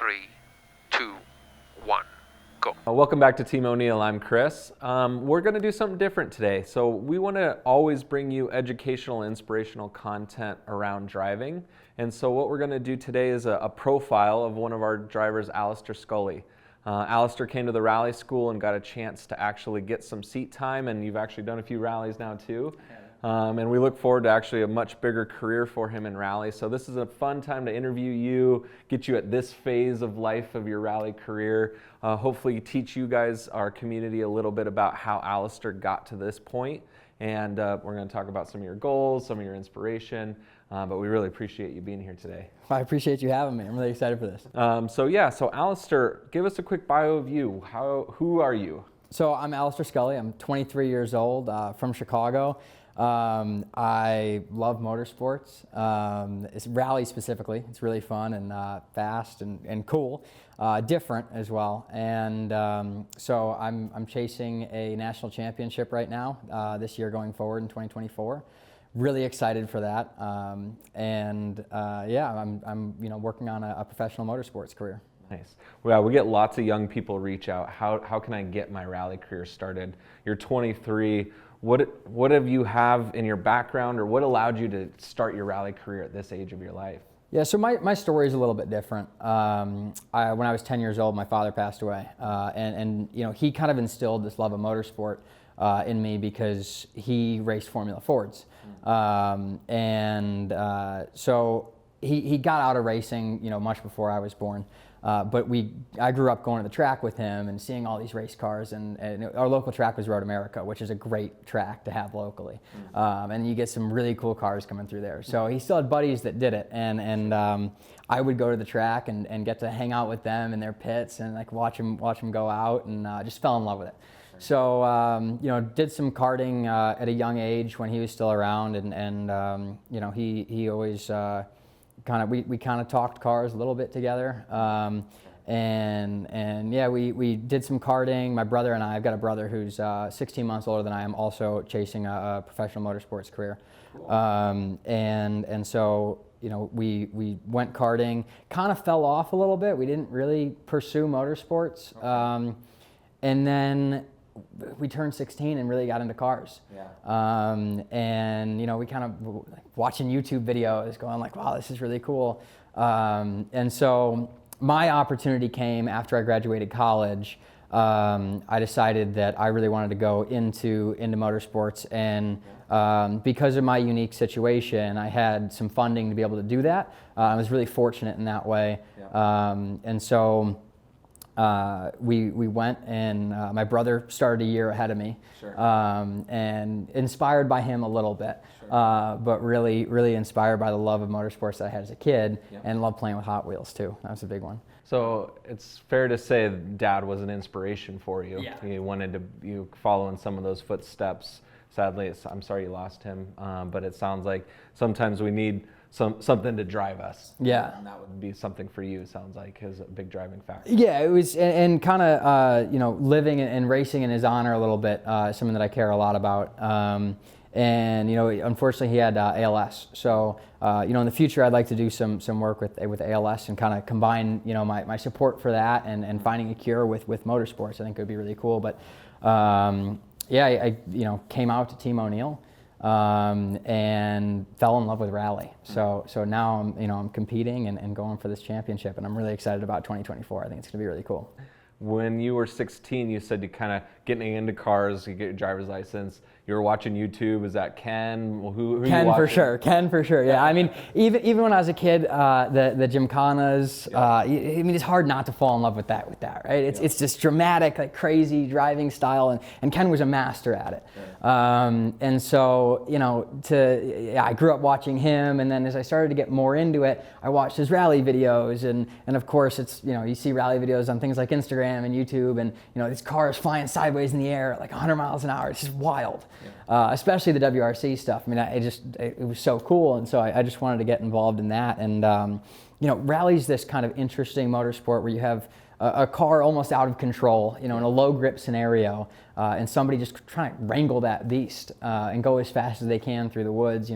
3, 2, 1, go. Welcome back to Team O'Neill. I'm Chris. We're going to do something different today. So we want to always bring you educational, inspirational content around driving. And so what we're going to do today is a profile of one of our drivers, Alastair Scully. Alastair came to the rally school and got a chance to actually get some seat time, and you've actually done a few rallies now too. And we look forward to actually a much bigger career for him in rally. So this is a fun time to interview you, get you at this phase of life of your rally career. Hopefully teach you guys, our community, a little bit about how Alastair got to this point. And we're going to talk about some of your goals, some of your inspiration. But we really appreciate you being here today. I appreciate you having me. I'm really excited for this. So Alastair, give us a quick bio of you. Who are you? So I'm Alastair Scully. I'm 23 years old, from Chicago. I love motorsports, it's rally specifically. It's really fun and fast and cool, different as well. And so I'm chasing a national championship right now, this year going forward in 2024. Really excited for that. Yeah, I'm working on a professional motorsports career. Nice. Well, we get lots of young people reach out. How can I get my rally career started? You're 23. What have you have in your background, or what allowed you to start your rally career at this age of your life? Yeah, so my story is a little bit different. When I was 10 years old, my father passed away, and he kind of instilled this love of motorsport in me because he raced Formula Fords, so he got out of racing, much before I was born. But I grew up going to the track with him and seeing all these race cars, and our local track was Road America, which is a great track to have locally. And you get some really cool cars coming through there. So he still had buddies that did it, and I would go to the track and get to hang out with them in their pits and like watch them go out, and just fell in love with it. So did some karting at a young age when he was still around, and he always we kind of talked cars a little bit together, we did some karting. My brother and I've got a brother who's 16 months older than I am, also chasing a professional motorsports career. So we went karting, kind of fell off a little bit. We didn't really pursue motorsports, and then we turned 16 and really got into cars. Yeah. We kind of watching YouTube videos going like, wow, this is really cool. And so my opportunity came after I graduated college. I decided that I really wanted to go into motorsports, and because of my unique situation, I had some funding to be able to do that. I was really fortunate in that way. Yeah. We went, and my brother started a year ahead of me. Sure. And inspired by him a little bit, sure. But really inspired by the love of motorsports that I had as a kid, yeah. And loved playing with Hot Wheels too. That was a big one. So it's fair to say Dad was an inspiration for you. Yeah. You wanted to follow in some of those footsteps. Sadly, I'm sorry you lost him, but it sounds like sometimes we need something to drive us. Yeah. And that would be something for you, it sounds like, is a big driving factor. Yeah, it was, and kind of, living and racing in his honor a little bit, something that I care a lot about. Unfortunately he had ALS. So, in the future I'd like to do some work with ALS and kind of combine, my support for that and finding a cure with motorsports. I think it would be really cool. But, I came out to Team O'Neill. And fell in love with rally. So now I'm competing and going for this championship, and I'm really excited about 2024. I think it's gonna be really cool. When you were 16, you said you kind of getting into cars, you get your driver's license. You were watching YouTube. Is that Ken? Who Ken you for sure. Ken for sure. Yeah. I mean, even when I was a kid, the Gymkhanas. Yeah. It's hard not to fall in love with that, right? It's just dramatic, like crazy driving style, and Ken was a master at it. Yeah. I grew up watching him, and then as I started to get more into it, I watched his rally videos, and of course it's you see rally videos on things like Instagram and YouTube, and these cars flying sideways in the air at like 100 miles an hour. It's just wild. Yeah. Especially the WRC stuff. I mean, it was so cool, and so I just wanted to get involved in that. And rally's this kind of interesting motorsport where you have a car almost out of control, in a low grip scenario, and somebody just trying to wrangle that beast and go as fast as they can through the woods.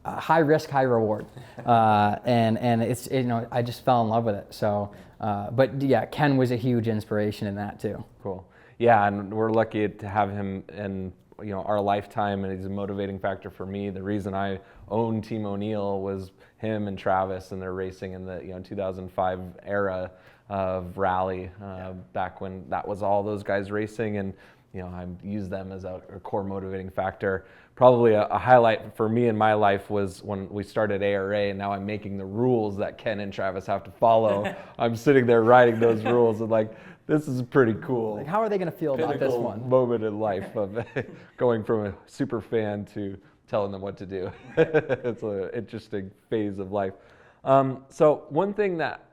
high risk, high reward, and it's I just fell in love with it. So, but yeah, Ken was a huge inspiration in that too. Cool. Yeah, and we're lucky to have him in our lifetime, and he's a motivating factor for me. The reason I own Team O'Neill was him and Travis, and they're racing in the 2005 era of rally, back when that was all those guys racing, and I use them as a core motivating factor. Probably a highlight for me in my life was when we started ARA, and now I'm making the rules that Ken and Travis have to follow. I'm sitting there writing those rules, and like, this is pretty cool. Like, how are they going to feel about this one? Moment in life of going from a super fan to telling them what to do. It's an interesting phase of life. So one thing that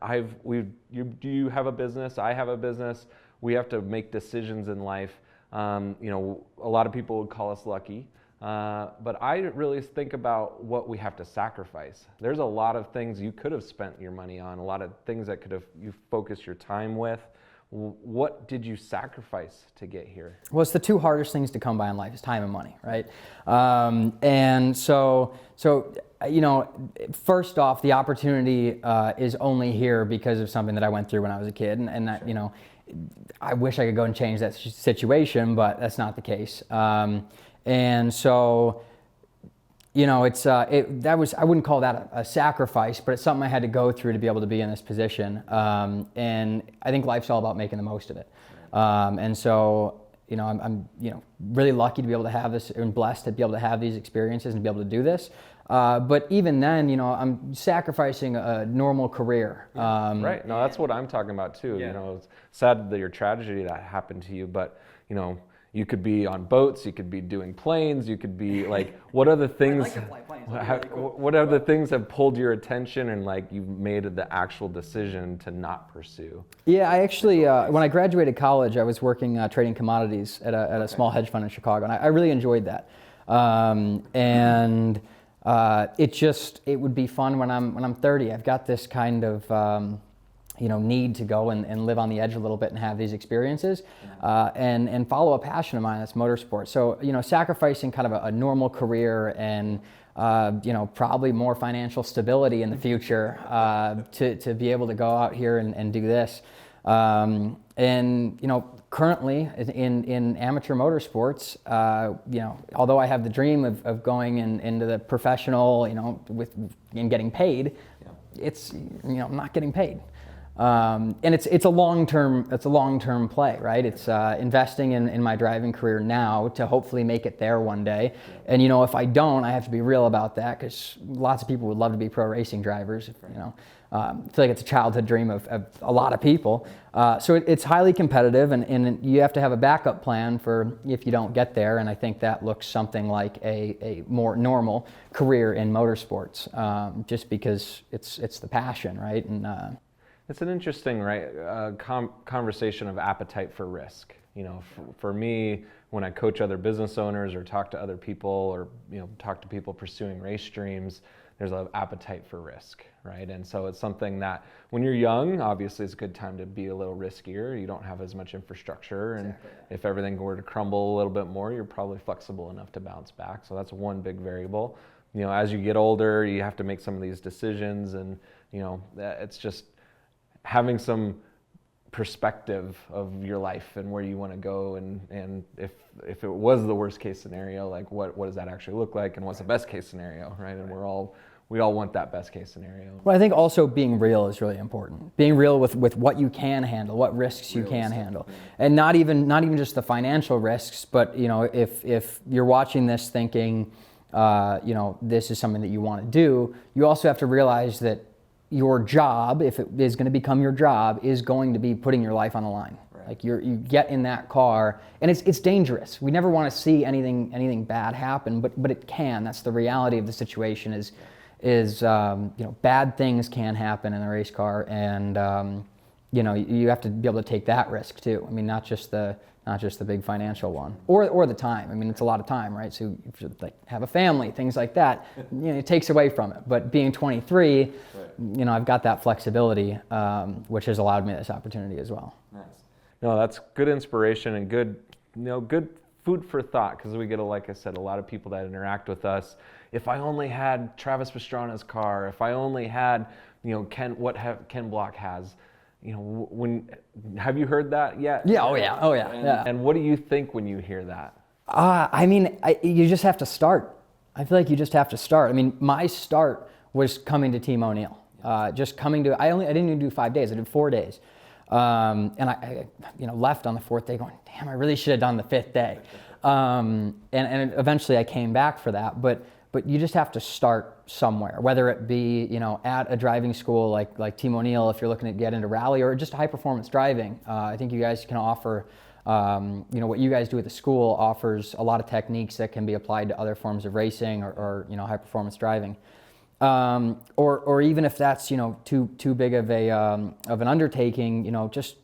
you have a business, I have a business. We have to make decisions in life. A lot of people would call us lucky, but I really think about what we have to sacrifice. There's a lot of things you could have spent your money on, a lot of things that you focused your time with. What did you sacrifice to get here? Well, it's the two hardest things to come by in life is time and money, right? And so first off, the opportunity is only here because of something that I went through when I was a kid, and that, I wish I could go and change that situation, but that's not the case. And so, I wouldn't call that a sacrifice, but it's something I had to go through to be able to be in this position. And I think life's all about making the most of it. And so, I'm really lucky to be able to have this, and blessed to be able to have these experiences and be able to do this. But even then, I'm sacrificing a normal career. Right. No, that's what I'm talking about too. Yeah. It's sad that your tragedy that happened to you, but you could be on boats, you could be doing planes, you could be like, what other things? I like to fly planes. Really cool. What other things have pulled your attention and like you've made the actual decision to not pursue? Yeah, I actually, when I graduated college, I was working trading commodities at a small hedge fund in Chicago, and I really enjoyed that. It would be fun when I'm 30. I've got this kind of need to go and live on the edge a little bit and have these experiences, and follow a passion of mine, that's motorsport. So sacrificing kind of a normal career and probably more financial stability in the future to be able to go out here and do this. Currently in amateur motorsports, although I have the dream of going into the professional, and getting paid, it's I'm not getting paid. And it's a long-term play, right? It's investing in my driving career now to hopefully make it there one day. And if I don't, I have to be real about that, because lots of people would love to be pro racing drivers. I feel like it's a childhood dream of a lot of people. So it's highly competitive, and you have to have a backup plan for if you don't get there. And I think that looks something like a more normal career in motorsports, just because it's the passion, right? And it's an interesting, conversation of appetite for risk. For me, when I coach other business owners or talk to other people or talk to people pursuing race dreams, there's an appetite for risk, right? And so it's something that when you're young, obviously it's a good time to be a little riskier. You don't have as much infrastructure, and if everything were to crumble a little bit more, you're probably flexible enough to bounce back. So that's one big variable. As you get older, you have to make some of these decisions, and it's just having some perspective of your life and where you want to go, and if it was the worst case scenario, like what does that actually look like, and what's the best case scenario, right? And we all want that best case scenario. Well, I think also being real is really important. Being real with what you can handle, what risks you can handle, and not even just the financial risks, but if you're watching this thinking, this is something that you want to do, you also have to realize that your job, if it is going to become your job, is going to be putting your life on the line. Right. Like you get in that car, and it's dangerous. We never want to see anything bad happen, but it can. That's the reality of the situation. Is bad things can happen in a race car, and you have to be able to take that risk too. I mean, not just the big financial one, or the time. I mean, it's a lot of time, right? So if you have a family, things like that, it takes away from it. But being 23, right, I've got that flexibility, which has allowed me this opportunity as well. Nice. No, that's good inspiration and good food for thought, because we get, like I said, a lot of people that interact with us. if I only had Travis Pastrana's car, if I only had, Ken Block has. Have you heard that yet? Yeah, oh yeah. And what do you think when you hear that? You just have to start. I feel like you just have to start. I mean, my start was coming to Team O'Neill. Just coming to, I didn't even do 5 days, I did 4 days. And I left on the 4th day going, damn, I really should have done the 5th day. And eventually I came back for that, but you just have to start somewhere, whether it be, at a driving school like Team O'Neill, if you're looking to get into rally, or just high performance driving. I think you guys can offer, what you guys do at the school offers a lot of techniques that can be applied to other forms of racing or high performance driving. Or even if that's, too big of an undertaking, just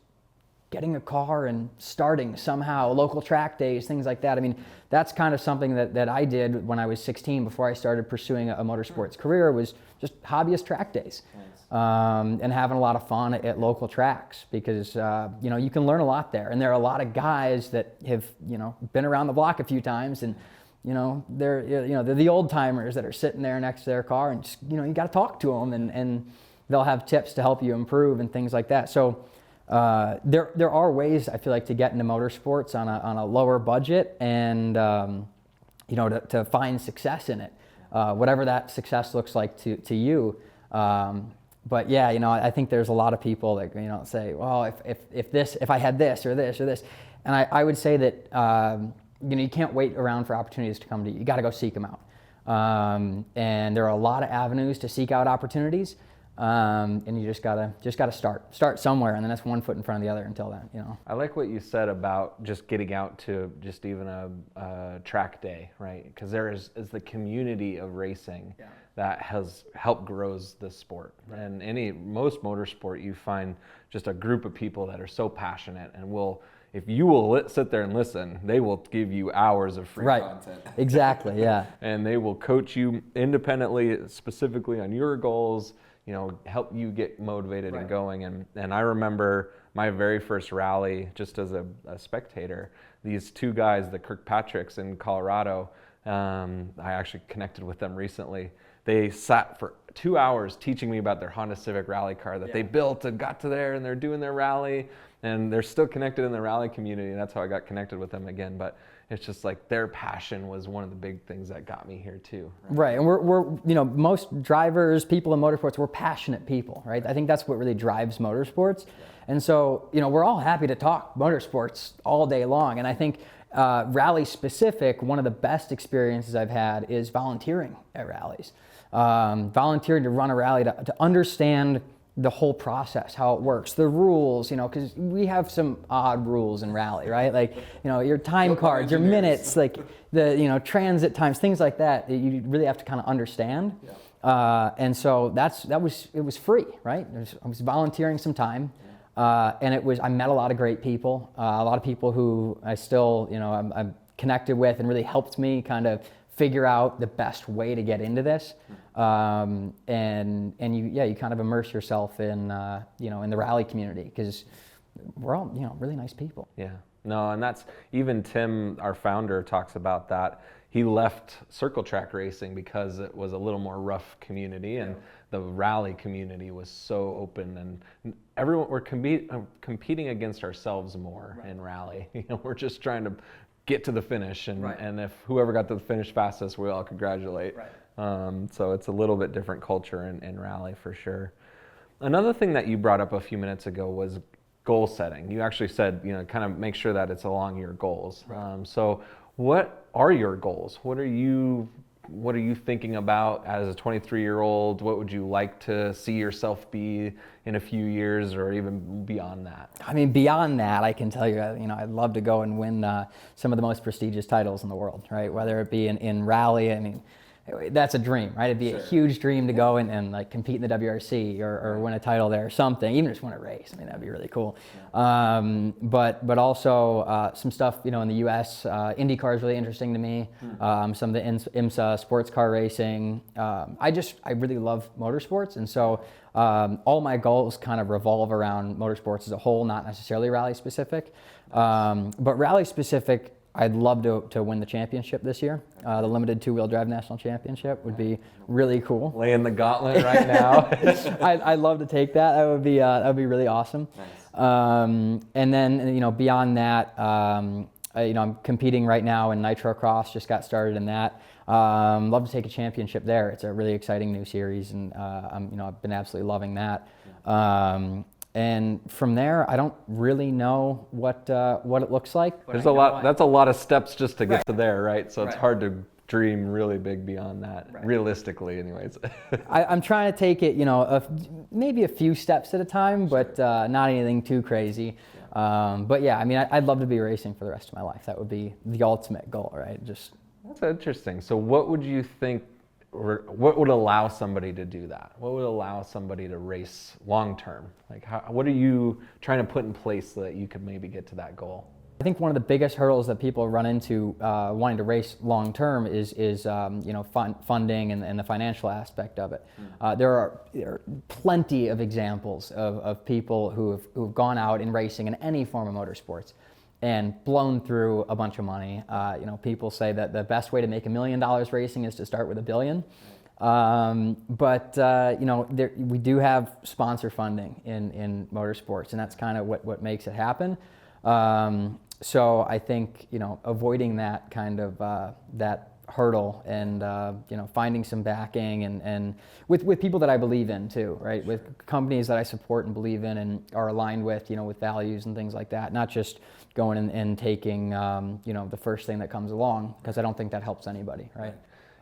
getting a car and starting somehow, local track days, things like that. I mean, that's kind of something that I did when I was 16 before I started pursuing a motorsports career, was just hobbyist track days. And having a lot of fun at local tracks, because, you can learn a lot there. And there are a lot of guys that have, been around the block a few times, and they're the old timers that are sitting there next to their car, and just, you got to talk to them, and they'll have tips to help you improve and things like that. So there are ways, I feel like, to get into motorsports on a lower budget, and to find success in it, whatever that success looks like to you. But yeah, I think there's a lot of people that say, well, if I had this or this or this, and I would say that. You can't wait around for opportunities to come to you. You got to go seek them out. And there are a lot of avenues to seek out opportunities. And you just gotta start somewhere, and then that's one foot in front of the other until then. I like what you said about just getting out to just even a track day, right? Because there is the community of racing that has helped grows the sport. Right. And most motorsport, you find just a group of people that are so passionate and if you will sit there and listen, they will give you hours of free content. Exactly, yeah. And they will coach you independently, specifically on your goals, help you get motivated and going. And I remember my very first rally, just as a spectator, these two guys, the Kirkpatricks in Colorado, I actually connected with them recently. They sat for 2 hours teaching me about their Honda Civic rally car that they built and got to there, and they're doing their rally, and they're still connected in the rally community, and that's how I got connected with them again. But it's just like their passion was one of the big things that got me here too. Right, and we're most drivers, people in motorsports, we're passionate people, right? I think that's what really drives motorsports. And so, we're all happy to talk motorsports all day long. And I think rally specific, one of the best experiences I've had is volunteering at rallies. Volunteering to run a rally, to understand the whole process, how it works, the rules, because we have some odd rules in rally, right? Like, your time cards, your minutes, like the, transit times, things like that you really have to kind of understand. And so it was free, right? I was volunteering some time, and I met a lot of great people, a lot of people who I still, I'm connected with, and really helped me kind of figure out the best way to get into this. And you kind of immerse yourself in, in the rally community, because we're all, really nice people. Yeah, no, and that's, even Tim, our founder, talks about that. He left circle track racing because it was a little more rough community, and the rally community was so open, and everyone, we're competing against ourselves more in rally. We're just trying to get to the finish, and if whoever got to the finish fastest, we all congratulate. So it's a little bit different culture in rally for sure. Another thing that you brought up a few minutes ago was goal setting. You actually said, kind of make sure that it's along your goals. So what are your goals? What are you thinking about as a 23-year-old? What would you like to see yourself be in a few years, or even beyond that? I mean, beyond that, I can tell you, I'd love to go and win some of the most prestigious titles in the world, right? Whether it be in rally, I mean, that's a dream, right? It'd be a huge dream to go and like compete in the WRC or win a title there or something, even just win a race. I mean, that'd be really cool. But also some stuff, in the US, IndyCar is really interesting to me. Some of the IMSA sports car racing. I really love motorsports. And so all my goals kind of revolve around motorsports as a whole, not necessarily rally specific. But rally specific, I'd love to win the championship this year. The limited two-wheel drive national championship would be really cool. Laying the gauntlet right now. I'd love to take that. That would be really awesome. Nice. And then beyond that, I'm competing right now in Nitro Cross. Just got started in that. Love to take a championship there. It's a really exciting new series, and I've been absolutely loving that. And from there, I don't really know what it looks like. There's a lot. That's a lot of steps just to get to there, right? So it's hard to dream really big beyond that, realistically, anyways. I'm trying to take it, maybe a few steps at a time, but not anything too crazy. But yeah, I mean, I'd love to be racing for the rest of my life. That would be the ultimate goal, right? That's interesting. So what would you think, or what would allow somebody to do that? What would allow somebody to race long term? Like, what are you trying to put in place so that you could maybe get to that goal? I think one of the biggest hurdles that people run into wanting to race long term is funding and the financial aspect of it. There are plenty of examples of people who've gone out in racing in any form of motorsports and blown through a bunch of money. People say that the best way to make $1 million racing is to start with $1 billion. We do have sponsor funding in motorsports, and that's kind of what makes it happen. So I think, avoiding that kind of that hurdle and, finding some backing and with people that I believe in too, right? With companies that I support and believe in and are aligned with, with values and things like that, not just going and taking, the first thing that comes along, because I don't think that helps anybody, right?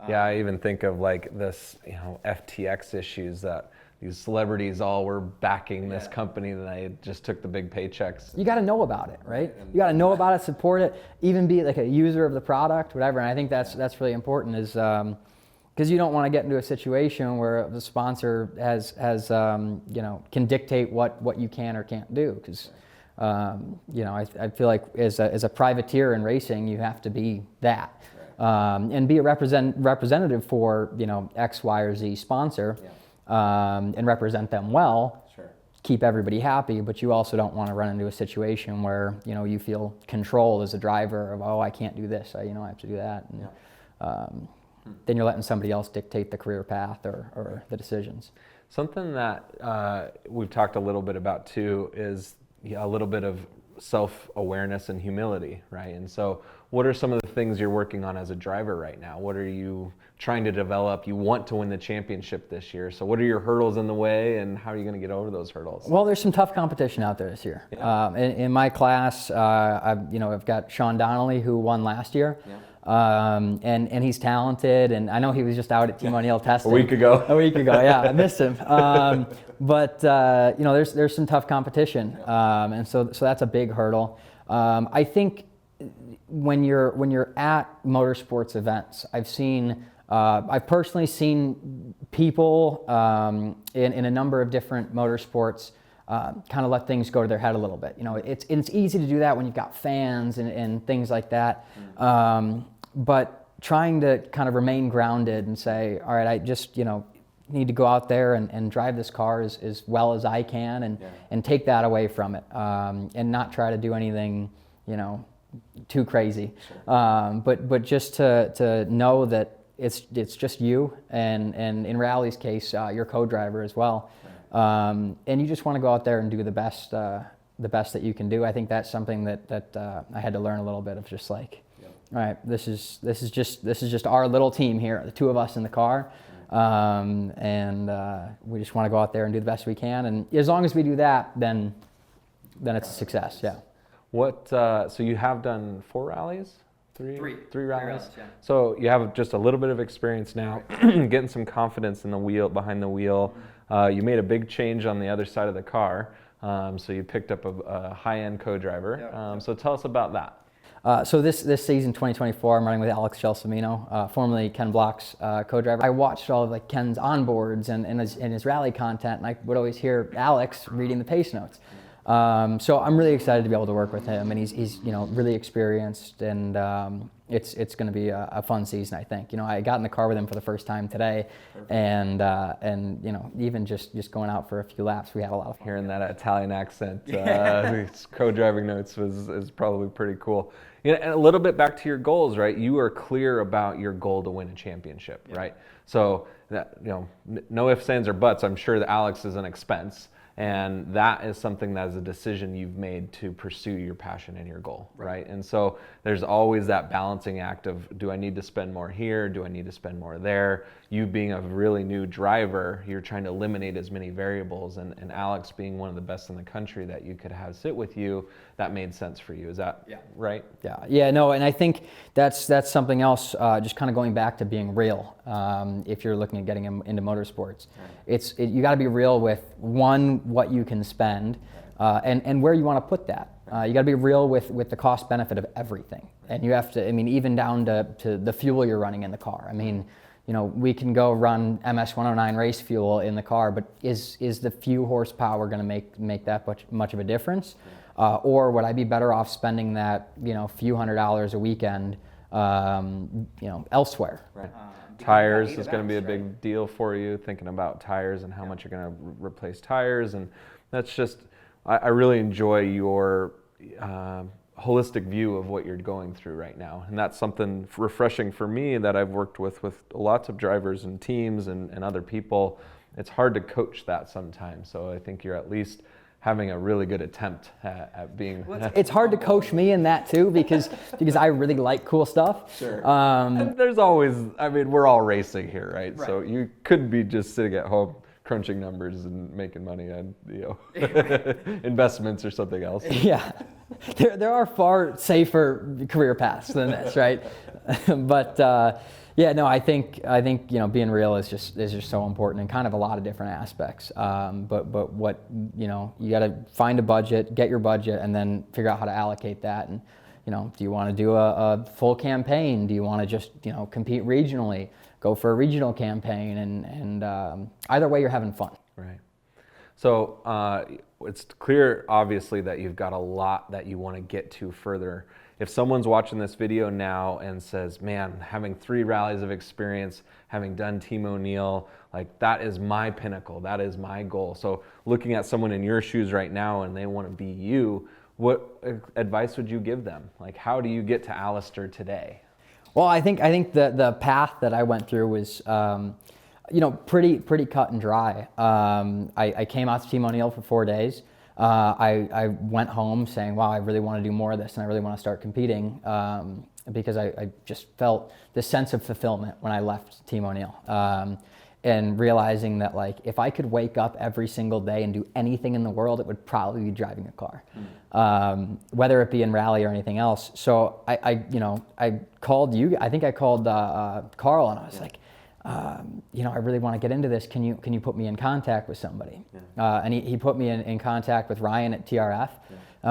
Yeah, I even think of like this, FTX issues that these celebrities all were backing this company that I just took the big paychecks. You got to know about it, right? You got to know about it, support it, even be like a user of the product, whatever. And I think that's really important, is because you don't want to get into a situation where the sponsor can dictate what you can or can't do. Because I feel like as a privateer in racing, you have to be that. And be a representative for X, Y, or Z sponsor. And represent them well, keep everybody happy, but you also don't want to run into a situation where you feel controlled as a driver of, I can't do this, I have to do that, and then you're letting somebody else dictate the career path or the decisions. Something that we've talked a little bit about too is a little bit of self-awareness and humility, right? And so what are some of the things you're working on as a driver right now? What are you trying to develop? You want to win the championship this year, so what are your hurdles in the way, and how are you going to get over those hurdles? Well, there's some tough competition out there this year. In my class, I've got Sean Donnelly, who won last year. And he's talented, and I know he was just out at Team O'Neill testing. A week ago, yeah, I missed him. But there's some tough competition, and so that's a big hurdle. I think when you're at motorsports events, I've personally seen people in a number of different motorsports kind of let things go to their head a little bit. It's easy to do that when you've got fans and things like that. But trying to kind of remain grounded and say, all right, I just need to go out there and drive this car as well as I can, and take that away from it, and not try to do anything too crazy. But just to know that it's just you, and in Rally's case, your co-driver as well. And you just want to go out there and do the best that you can do. I think that's something that I had to learn a little bit of, just like, all right, this is just our little team here, the two of us in the car, and we just want to go out there and do the best we can. And as long as we do that, then it's a success. Yeah. So you have done 4 rallies? Three rallies? Yeah. So you have just a little bit of experience now, getting some confidence in the wheel, behind the wheel. You made a big change on the other side of the car, so you picked up a high-end co-driver. So tell us about that. So this season, 2024, I'm running with Alex Gelsomino, formerly Ken Block's co-driver. I watched all of Ken's onboards and his rally content, and I would always hear Alex reading the pace notes. So I'm really excited to be able to work with him, and he's you know, really experienced, and it's going to be a fun season, I think. You know, I got in the car with him for the first time today, and you know, even just going out for a few laps, we had a lot of fun. Hearing that Italian accent, co-driving notes is probably pretty cool. You know, and a little bit back to your goals, right? You are clear about your goal to win a championship, right? So that, you know, no ifs, ands, or buts. I'm sure that Alex is an expense. And that is something that is a decision you've made to pursue your passion and your goal, right? And so there's always that balancing act of, do I need to spend more here? Do I need to spend more there? You being a really new driver, you're trying to eliminate as many variables, and Alex being one of the best in the country that you could have sit with you, that made sense for you. Is that right? Yeah, no, and I think that's something else, just kind of going back to being real. If you're looking at getting into motorsports, you got to be real with, one, what you can spend, and where you want to put that. You got to be real with the cost benefit of everything, and you have to. I mean, even down to the fuel you're running in the car. I mean, you know, we can go run MS 109 race fuel in the car, but is the few horsepower going to make that much of a difference? Or would I be better off spending that, you know, few $100s a weekend, you know, elsewhere? Right. Tires is going to be a big deal for you, thinking about tires and how much you're going to replace tires. And that's just, I really enjoy your holistic view of what you're going through right now. And that's something refreshing for me that I've worked with lots of drivers and teams and other people. It's hard to coach that sometimes. So I think you're at least having a really good attempt at being. It's hard to coach me in that too, because I really like cool stuff. Sure. And there's always, I mean, we're all racing here, right? So you could be just sitting at home crunching numbers and making money on, you know, investments or something else. Yeah, there are far safer career paths than this, right? But yeah, no, I think you know, being real is just so important in kind of a lot of different aspects. But what, you know, you got to find a budget, get your budget, and then figure out how to allocate that. And, you know, do you want to do a full campaign? Do you want to just, you know, compete regionally? Go for a regional campaign, and either way, you're having fun. Right. So it's clear, obviously, that you've got a lot that you want to get to further. If someone's watching this video now and says, man, having 3 rallies of experience, having done Team O'Neill, like, that is my pinnacle, that is my goal. So looking at someone in your shoes right now and they want to be you, what advice would you give them? Like, how do you get to Alastair today? Well, I think the path that I went through was, you know, pretty cut and dry. I came out to Team O'Neill for 4 days. I went home saying, wow, I really want to do more of this, and I really want to start competing, because I just felt this sense of fulfillment when I left Team O'Neill. And realizing that, like, if I could wake up every single day and do anything in the world, it would probably be driving a car, whether it be in rally or anything else. So I called you. I think I called Carl, and I was like, you know, I really want to get into this. Can you put me in contact with somebody? And he put me in contact with Ryan at TRF.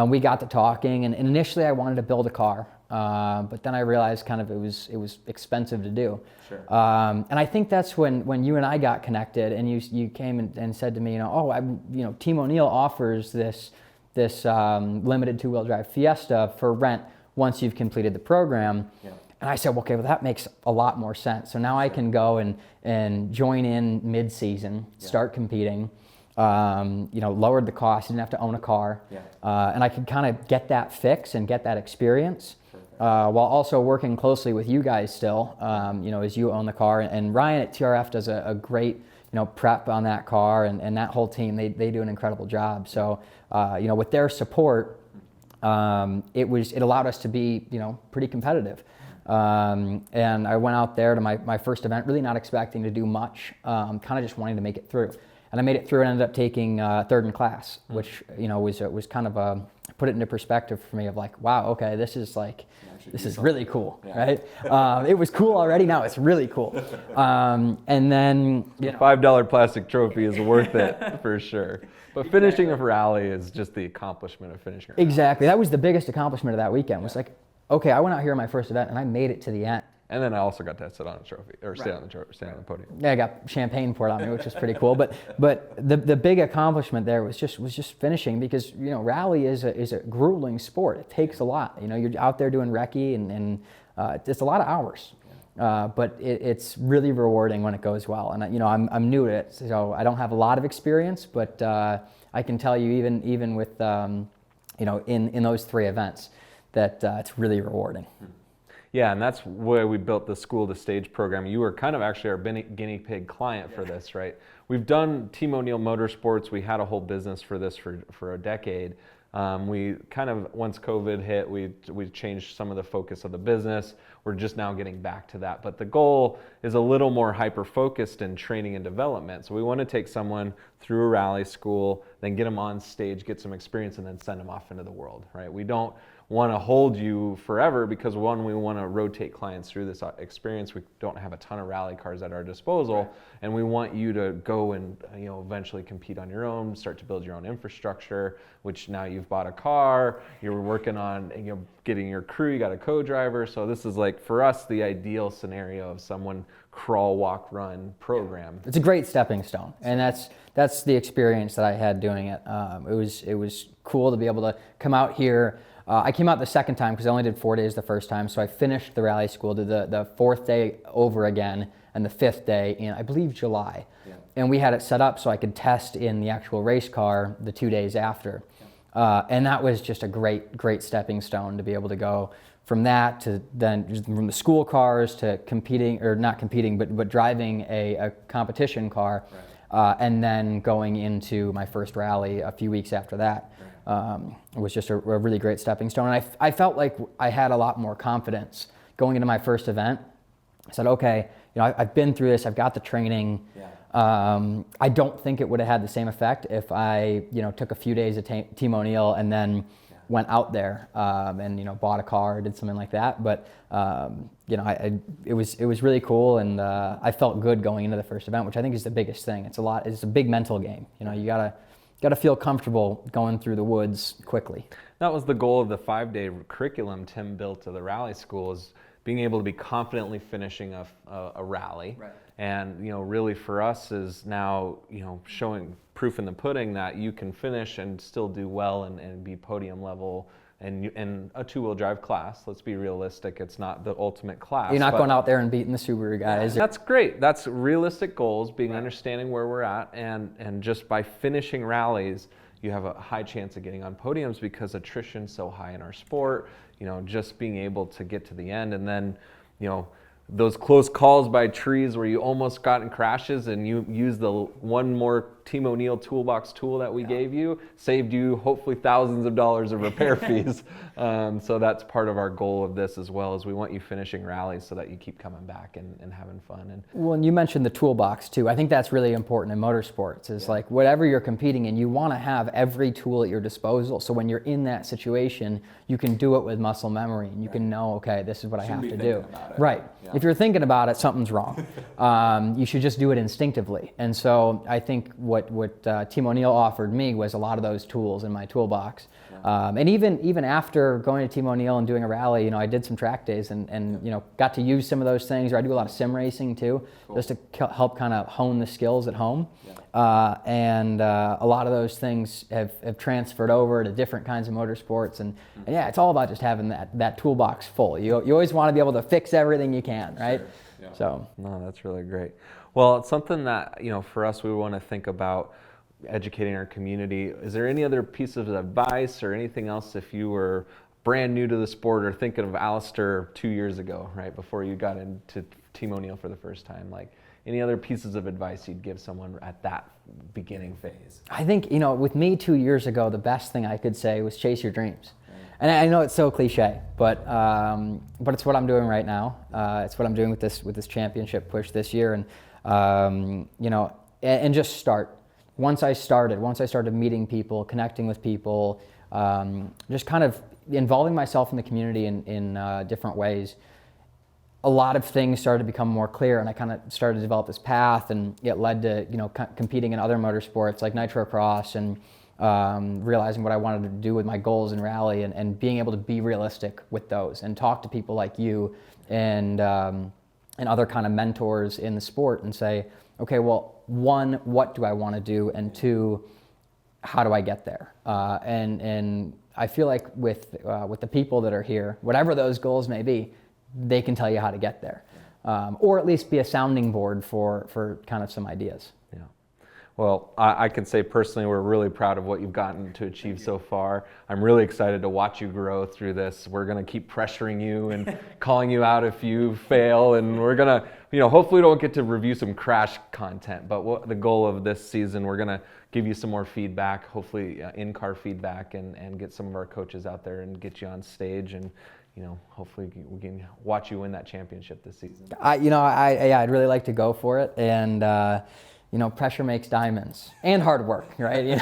We got to talking, and initially I wanted to build a car, but then I realized kind of it was expensive to do. Sure. And I think that's when you and I got connected, and you came and said to me, you know, Team O'Neill offers this limited 2-wheel drive Fiesta for rent once you've completed the program. Yeah. And I said, okay, well, that makes a lot more sense. So now I can go and join in mid-season, start competing. You know, lowered the cost, didn't have to own a car. And I could kind of get that fix and get that experience, while also working closely with you guys still, you know, as you own the car. And Ryan at TRF does a great, you know, prep on that car, and that whole team, they do an incredible job. So, you know, with their support, it allowed us to be, you know, pretty competitive. And I went out there to my first event, really not expecting to do much, kind of just wanting to make it through. And I made it through and ended up taking third in class, which, you know, was kind of put it into perspective for me of like, wow, okay, this is really cool, right? It was cool already, now it's really cool. And then, you know, $5 plastic trophy is worth it for sure. But finishing a rally is just the accomplishment of finishing a rally. Exactly, that was the biggest accomplishment of that weekend, was like, okay, I went out here on my first event and I made it to the end. And then I also got to sit on a trophy, or stay on the podium. Yeah, I got champagne poured on me, which was pretty cool. But the big accomplishment there was just finishing, because rally is a grueling sport. It takes a lot. You're out there doing recce, and it's a lot of hours. But it's really rewarding when it goes well. And I'm new to it, so I don't have a lot of experience, but I can tell you even with in those 3 events that it's really rewarding. Yeah, and that's where we built the School to Stage program. You were kind of actually our guinea pig client for this, right? We've done Team O'Neill Motorsports. We had a whole business for this for a decade. We kind of, once COVID hit, we changed some of the focus of the business. We're just now getting back to that. But the goal is a little more hyper-focused in training and development. So we want to take someone through a rally school, then get them on stage, get some experience, and then send them off into the world, right? We don't want to hold you forever, because one, we want to rotate clients through this experience. We don't have a ton of rally cars at our disposal, right. And we want you to go and eventually compete on your own, start to build your own infrastructure, which now you've bought a car, you're working on getting your crew, you got a co-driver. So this is, like, for us, the ideal scenario of someone crawl, walk, run program. It's a great stepping stone, and that's the experience that I had doing it. It was cool to be able to come out here. I came out the second time because I only did 4 days the first time, so I finished the rally school, did the 4th day over again, and the 5th day in, I believe, July. Yeah. And we had it set up so I could test in the actual race car the 2 days after. Yeah. And that was just a great stepping stone to be able to go from that to then from the school cars to competing, or not competing, but driving a competition car, right. And then going into my first rally a few weeks after that. It was just a really great stepping stone. And I felt like I had a lot more confidence going into my first event. I said, okay, I've been through this, I've got the training. Yeah. I don't think it would have had the same effect if I, took a few days at Team O'Neill and then went out there and bought a car, did something like that. But it was really cool, and I felt good going into the first event, which I think is the biggest thing. It's a big mental game. You gotta feel comfortable going through the woods quickly. That was the goal of the 5-day curriculum Tim built to the rally school, is being able to be confidently finishing a rally. Right. And really for us is now showing proof in the pudding that you can finish and still do well and be podium level. And a 2-wheel drive class, let's be realistic, it's not the ultimate class. You're not going out there and beating the Subaru guys. That's great. That's realistic goals, being understanding where we're at, and just by finishing rallies, you have a high chance of getting on podiums because attrition's so high in our sport. Just being able to get to the end, and then those close calls by trees where you almost got in crashes and you used the one more Team O'Neill toolbox tool that we gave you, saved you hopefully thousands of dollars of repair fees. So that's part of our goal of this as well, is we want you finishing rallies so that you keep coming back and having fun. Well, and you mentioned the toolbox too. I think that's really important in motorsports, is like whatever you're competing in, you want to have every tool at your disposal. So when you're in that situation, you can do it with muscle memory, and you can know, okay, this is what I have to do. Right. Yeah. If you're thinking about it, something's wrong. You should just do it instinctively. And so I think what Team O'Neill offered me was a lot of those tools in my toolbox. Yeah. And even after going to Team O'Neill and doing a rally, I did some track days and got to use some of those things. Or I do a lot of sim racing too, just to help kind of hone the skills at home. Yeah. And a lot of those things have transferred over to different kinds of motorsports. And yeah, it's all about just having that toolbox full. You always want to be able to fix everything you can, right? Sure. Yeah. So. No, that's really great. Well, it's something that, for us, we want to think about educating our community. Is there any other piece of advice or anything else if you were brand new to the sport or thinking of Alastair 2 years ago, right, before you got into Team O'Neill for the first time? Like, any other pieces of advice you'd give someone at that beginning phase? I think, with me 2 years ago, the best thing I could say was chase your dreams. And I know it's so cliche, but it's what I'm doing right now. It's what I'm doing with this championship push this year, and just start. Once I started meeting people, connecting with people, just kind of involving myself in the community in different ways, a lot of things started to become more clear, and I kind of started to develop this path, and it led to competing in other motorsports like nitrocross and realizing what I wanted to do with my goals in rally, and being able to be realistic with those and talk to people like you and other kind of mentors in the sport and say, okay, well, one, what do I want to do? And two, how do I get there? And I feel like with the people that are here, whatever those goals may be, they can tell you how to get there, or at least be a sounding board for kind of some ideas. Yeah. Well, I can say personally, we're really proud of what you've gotten to achieve so far. I'm really excited to watch you grow through this. We're going to keep pressuring you and calling you out if you fail, and we're going to, hopefully we don't get to review some crash content, but the goal of this season, we're going to give you some more feedback, hopefully in-car feedback, and get some of our coaches out there and get you on stage, and hopefully we can watch you win that championship this season. I'd really like to go for it, and pressure makes diamonds, and hard work, right?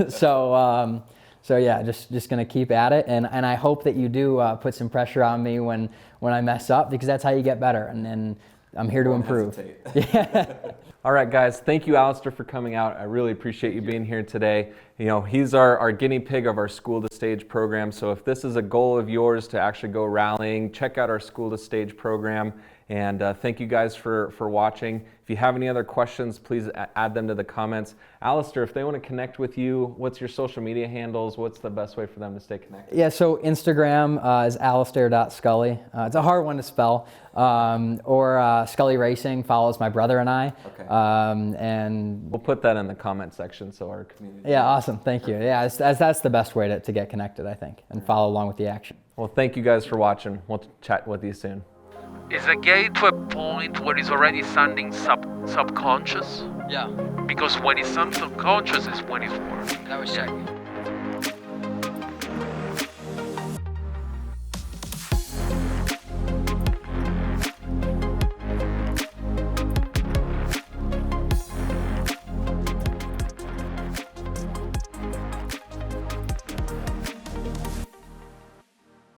So yeah, just gonna keep at it, and I hope that you do put some pressure on me when I mess up, because that's how you get better, and I'm here to improve. Yeah. All right, guys, thank you, Alastair, for coming out. I really appreciate you being here today. He's our guinea pig of our School to Stage program. So if this is a goal of yours to actually go rallying, check out our School to Stage program. And thank you guys for watching. If you have any other questions, please add them to the comments. Alastair, if they want to connect with you, what's your social media handles? What's the best way for them to stay connected? Yeah, so Instagram is alastair.scully. It's a hard one to spell. Or Scully Racing follows my brother and I. Okay. And we'll put that in the comment section so our community. Yeah, awesome. Thank you. Yeah, that's the best way to get connected, I think, and follow along with the action. Well, thank you guys for watching. We'll chat with you soon. Is a gate to a point where it's already sounding subconscious? Yeah. Because when it sounds subconscious is when it's working. That was checking.